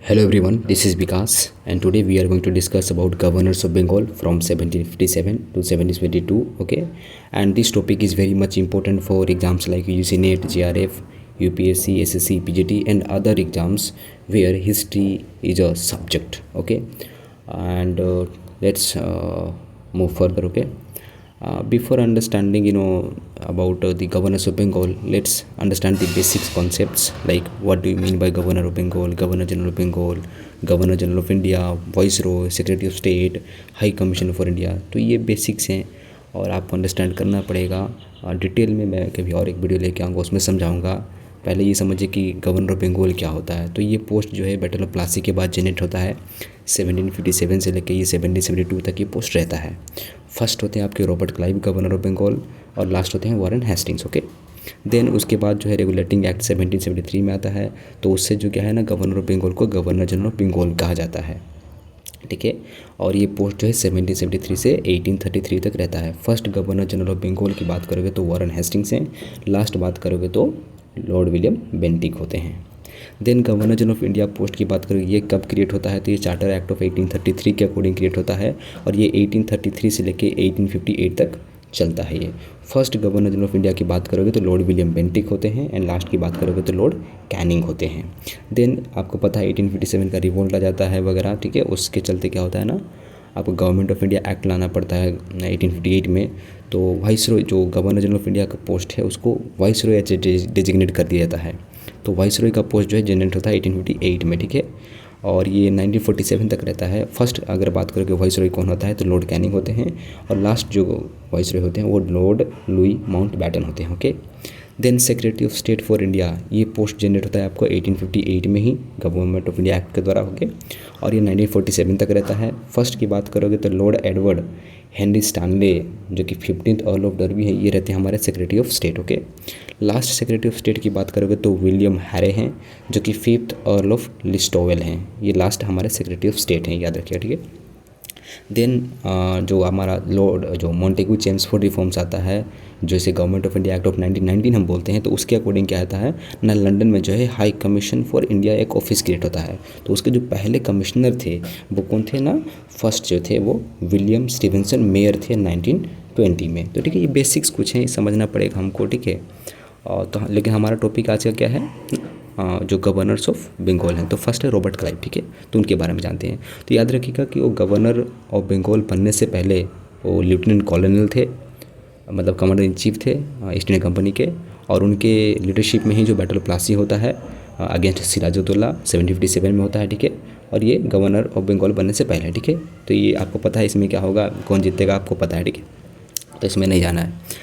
Hello everyone, this is Vikas and today we are going to discuss about governors of Bengal from 1757 to 1722, okay? And this topic is very much important for exams like UGC NET, JRF, UPSC, SSC, PGT and other exams where history is a subject, okay? And let's move further, okay? Before understanding about the governors of Bengal, let's understand the basics concepts like what do you mean by governor of Bengal, governor general of Bengal, governor general of India, viceroy, secretary of state, high commission for India. तो ये basics हैं और आपको understand करना पड़ेगा। Detail में मैं कभी और एक वीडियो लेके आऊँगा, उसमें समझाऊँगा। पहले ये समझिए कि गवर्नर ऑफ बंगाल क्या होता है। तो ये पोस्ट जो है बैटल ऑफ प्लासी के बाद जनरेट होता है। 1757 से लेकर ये 1772 तक ये पोस्ट रहता है। फर्स्ट होते हैं आपके Robert Clive governor of Bengal और लास्ट होते हैं वॉरेन हेस्टिंग्स, ओके। देन उसके बाद जो है रेगुलेटिंग एक्ट 1773 में आता है। तो उससे जो क्या है ना, गवर्नर ऑफ बंगाल को गवर्नर जनरल ऑफ बंगाल कहा जाता है, ठीक है। और ये पोस्ट जो है 1773 से 1833 तक रहता है। First governor general of Bengal की बात करोगे तो वॉरेन हेस्टिंग्स हैं, लास्ट बात करोगे तो लॉर्ड विलियम बेंटिक होते हैं। Then governor general of India post की बात करोगे, ये कब क्रिएट होता है तो ये चार्टर एक्ट ऑफ 1833 के अकॉर्डिंग क्रिएट होता है और ये 1833 से लेके 1858 तक चलता है। ये first governor general of India की बात करोगे तो लॉर्ड विलियम बेंटिक होते हैं एंड लास्ट की बात करोगे तो लॉर्ड कैनिंग होते हैं। देन आपको पता है 1857 का रिवोल्ट आ जाता है वगैरह, ठीक है। उसके चलते क्या होता है ना, आपको गवर्नमेंट ऑफ इंडिया एक्ट लाना पड़ता है 1858 में। तो वाइसरॉय जो गवर्नर जनरल ऑफ इंडिया का पोस्ट है उसको वाइसरॉय एज डेजिग्नेट कर दिया जाता है। तो वाइसरॉय का पोस्ट जो है जनरेट होता है 1858 में, ठीक है। और ये 1947 तक रहता है। फर्स्ट अगर बात करें कि वाइसरॉय कौन होता है तो लॉर्ड कैनिंग होते हैं और लास्ट जो वाइसरॉय होते हैं वो लॉर्ड लुई माउंटबैटन होते हैं, okay. Then secretary of state for India, ये पोस्ट जनरेट होता है आपको 1858 में ही गवर्नमेंट ऑफ इंडिया एक्ट के द्वारा, ओके। और ये 1947 तक रहता है। फर्स्ट की बात करोगे तो लॉर्ड एडवर्ड हेनरी स्टैनले जो कि 15th अर्ल ऑफ डर्बी है, ये रहते हैं हमारे secretary of state, okay. Last secretary of state की बात करोगे तो विलियम हैरे हैं जो कि 5th अर्ल ऑफ लिस्टोवेल हैं। ये लास्ट हमारे सेक्रेटरी ऑफ स्टेट हैं, याद रखिए, ठीक है। देन जो हमारा लॉर्ड जो मोंटेगू चेम्सफोर्ड रिफॉर्म्स आता है, जो इसे government of India act of 1919 हम बोलते हैं, तो उसके अकॉर्डिंग क्या आता है ना, लंदन में जो है हाई कमीशन फॉर इंडिया एक ऑफिस क्रिएट होता है। तो उसके जो पहले कमिश्नर थे वो कौन थे ना, फर्स्ट जो थे वो विलियम स्टीवेंसन मेयर थे 1920 में। तो ठीक है, ये बेसिक्स कुछ हैं, समझना पड़ेगा हमको, ठीक है। तो लेकिन हमारा टॉपिक आज का क्या है, जो गवर्नर्स ऑफ बंगाल हैं। तो फर्स्ट है रॉबर्ट क्लाइव, ठीक है। तो उनके बारे में जानते हैं। तो याद रखिएगा कि वो गवर्नर ऑफ बंगाल बनने से पहले वो लेफ्टिनेंट कॉलोनल थे, मतलब कमांडर इन चीफ थे ईस्ट इंडिया कंपनी के। और उनके लीडरशिप में ही जो बैटल ऑफ प्लासी होता है अगेंस्ट सिराजुद्दौला 1757 में होता है, ठीक है। और ये गवर्नर ऑफ बंगाल बनने से पहले, ठीक है। तो ये आपको पता है इसमें क्या होगा, कौन जीतेगा आपको पता है, ठीक है। तो इसमें नहीं जाना है।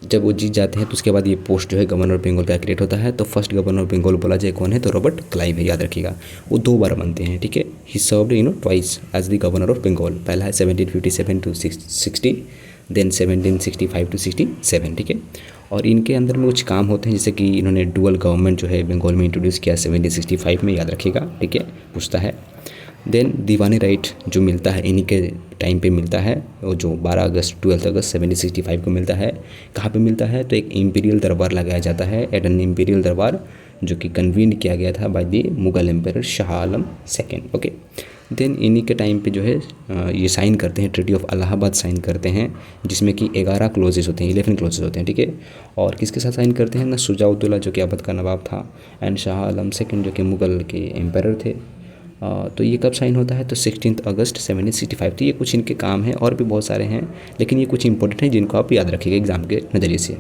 जब वो जीत जाते हैं तो उसके बाद ये पोस्ट जो है गवर्नर ऑफ बंगाल का क्रिएट होता है। तो फर्स्ट गवर्नर ऑफ बंगाल बोला जाए कौन है तो रॉबर्ट क्लाइव है, याद रखिएगा। वो 2 बार बनते हैं, ठीक है। He served twice as the governor of Bengal. पहला है 1757 टू 60, देन 1765 टू 67, ठीक है। और इनके अंदर में कुछ काम होते हैं, जैसे कि इन्होंने डुअल गवर्नमेंट जो है बंगाल में इंट्रोड्यूस किया 1765 में, याद रखिएगा, ठीक है, पूछता है। देन दीवानी राइट जो मिलता है इन्हीं के टाइम पे मिलता है, वो जो 12 अगस्त 1765 को मिलता है। कहाँ पे मिलता है तो एक इम्पीरियल दरबार लगाया जाता है, एट एन इम्पीरियल दरबार जो कि कन्वीन किया गया था by the Mughal empire Shah Alam second, okay. Then इन्हीं के टाइम पे जो है ये साइन करते हैं, ट्रीटी ऑफ इलाहाबाद साइन करते हैं, जिसमें कि 11 क्लोजेस होते हैं, 11 क्लोजेस होते हैं, ठीक है। और किसके साथ साइन करते हैं ना, शुजाउद्दौला जो कि अवध का नवाब था एंड शाह आलम सेकेंड जो कि मुगल के एम्पायर थे। तो ये कब साइन होता है तो 16 अगस्त 1765। तो ये कुछ इनके काम हैं, और भी बहुत सारे हैं, लेकिन ये कुछ इंपॉर्टेंट हैं जिनको आप याद रखिएगा एग्जाम के नज़रिए से।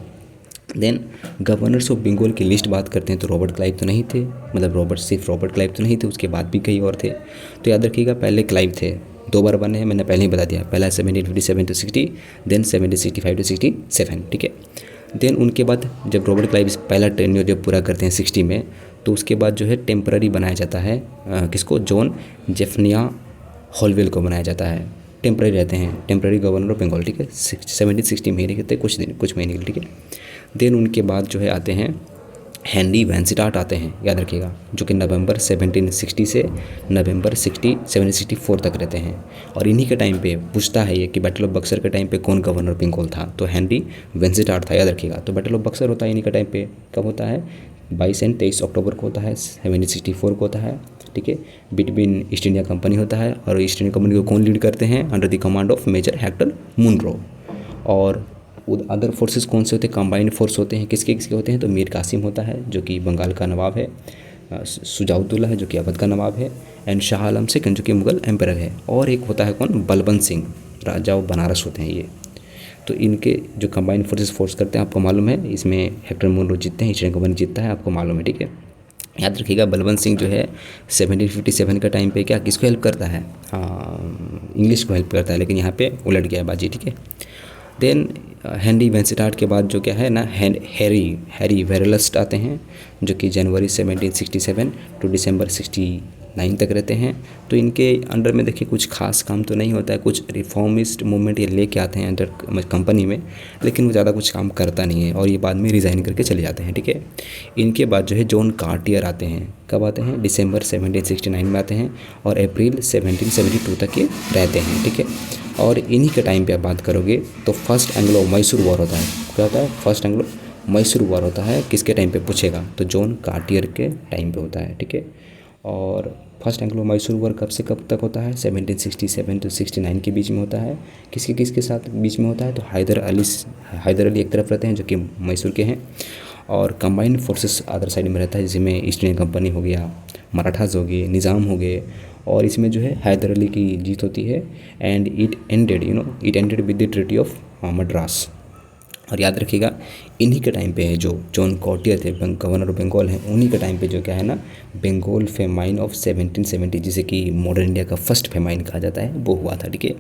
देन गवर्नर्स ऑफ बंगाल की लिस्ट बात करते हैं तो रॉबर्ट क्लाइव तो नहीं थे, मतलब सिर्फ रॉबर्ट क्लाइव तो नहीं थे, उसके बाद भी कई और थे। तो याद रखिएगा पहले क्लाइव थे, 2 बार बने हैं, मैंने पहले ही बता दिया। पहला 1757 टू 60, देन 1765 टू 67, ठीक है। देन उनके बाद जब रॉबर्ट क्लाइव पहला टेन्योर जब पूरा करते हैं 60 में, तो उसके बाद जो है टेम्पररी बनाया जाता है किसको, जॉन जेफनिया हॉलवेल को बनाया जाता है। टेम्पररी रहते हैं, टेम्पररी गवर्नर ऑफ बंगाल, ठीक है। 1760 में ही रहते हैं, कुछ महीने के लिए, ठीक है। देन उनके बाद जो है आते हैं हेनरी वैनसिटार्ट आते हैं, याद रखिएगा, जो कि नवंबर 1760 से नवंबर 1764 तक रहते हैं। और इन्हीं के टाइम पे पूछता है ये कि बैटल ऑफ बक्सर के टाइम पे कौन गवर्नर ऑफ बंगाल था, तो हेनरी वैनसिटार्ट था, याद रखिएगा। तो बैटल ऑफ बक्सर होता है इन्हीं के टाइम पे, कब होता है, 22 और 23 अक्टूबर को होता है, 1764 को होता है, ठीक है। बिटवीन ईस्ट इंडिया कंपनी होता है, और ईस्ट इंडिया कंपनी को कौन लीड करते हैं, under the command of Major Hector Munro. और अदर फोर्सेस कौन से होते हैं, कंबाइंड फोर्स होते हैं, किसके किसके होते हैं, तो मीर कासिम होता है जो कि बंगाल का नवाब है, सुजाउद्दौला है जो कि अवध का नवाब है, एंड शाह आलम सेकंड जो कि मुगल एम्परर है, और एक होता है कौन, बलबंत सिंह, राजा ऑफ बनारस होते हैं ये। तो इनके जो कंबाइंड फोर्सेस फोर्स करते हैं, आपको मालूम है, इसमें हेक्टर मुनरो जीतते हैं, ईस्ट इंडिया कंपनी जीतता है, आपको मालूम है, ठीक है। याद रखिएगा बलवंत सिंह जो है 1757 का टाइम पे क्या किसको हेल्प करता है, हाँ, इंग्लिश को हेल्प करता है, लेकिन यहाँ पे उलट गया बाजी, ठीक है। देन हेनरी वैनसिटार्ट के बाद जो क्या है ना, हैरी वेरेलस्ट आते हैं, जो कि जनवरी 1767 टू दिसंबर 69 तक रहते हैं। तो इनके अंडर में देखिए कुछ खास काम तो नहीं होता है, कुछ रिफॉर्मिस्ट मूवमेंट ये लेके आते हैं अंडर कंपनी में, लेकिन वो ज़्यादा कुछ काम करता नहीं है, और ये बाद में रिज़ाइन करके चले जाते हैं, ठीक है। इनके बाद जो है जॉन कार्टियर आते हैं, कब आते हैं, दिसंबर 1769 में आते हैं, और अप्रैल 1772 तक ये रहते हैं, ठीक है। और इन्हीं के टाइम पे आप बात करोगे तो फर्स्ट एंग्लो मैसूर वॉर होता है, क्या होता है, फर्स्ट एंग्लो मैसूर वॉर होता है, किसके टाइम पे पूछेगा, तो जॉन कार्टियर के टाइम पे होता है, ठीक है। और फर्स्ट एंग्लो मैसूर वॉर कब से कब तक होता है, 1767 टू 69 के बीच में होता है, किसके किसके साथ बीच में होता है, तो हैदर अली एक तरफ रहते हैं जो कि मैसूर के हैं, और कंबाइंड फोर्सेस अदर साइड में रहता है, जिसमें ईस्ट इंडियन कंपनी हो गया, मराठास हो गए, निज़ाम हो गए, और इसमें जो है हैदर अली की जीत होती है, and it ended with the treaty of Madras. और याद रखिएगा इन्हीं के टाइम पे है जो जॉन कॉटियर थे, गवर्नर ऑफ बंगाल हैं, उन्हीं के टाइम पे जो क्या है ना, बंगाल फेमाइन ऑफ 1770, जिसे कि मॉडर्न इंडिया का फर्स्ट फेमाइन कहा जाता है, वो हुआ था, ठीक है।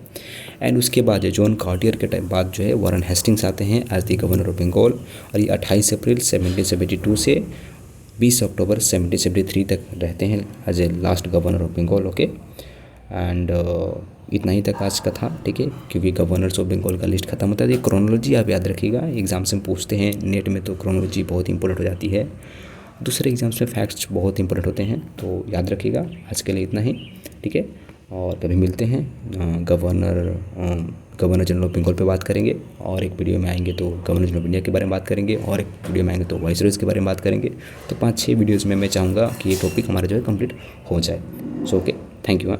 एंड उसके बाद जो जॉन कॉटियर के टाइम बाद जो है वारन हेस्टिंग्स आते हैं as the governor of Bengal, और ये 28 अप्रैल 1772 से 20 अक्टूबर 1773 तक रहते हैं as a last governor of Bengal, okay. And इतना ही तक आज का था, ठीक है, क्योंकि गवर्नर्स ऑफ बंगाल का लिस्ट खत्म होता है। ये क्रोनोलॉजी आप याद रखिएगा, एग्जाम्स में पूछते हैं नेट में, तो क्रोनोलॉजी बहुत इंपॉर्टेंट हो जाती है। दूसरे एग्जाम्स में फैक्ट्स बहुत इंपॉर्टेंट होते हैं, तो याद रखिएगा। आज के लिए इतना ही, ठीक है, और कभी मिलते हैं, गवर्नर जनरल ऑफ बंगाल पे बात करेंगे, और एक वीडियो में आएंगे तो गवर्नर जनरल ऑफ इंडिया के बारे में बात करेंगे, और एक वीडियो में आएंगे तो वाइसरॉयज़ के बारे में बात करेंगे। तो 5-6 वीडियोज़ में मैं चाहूँगा कि ये टॉपिक हमारा जो है कंप्लीट हो जाए। So okay, thank you.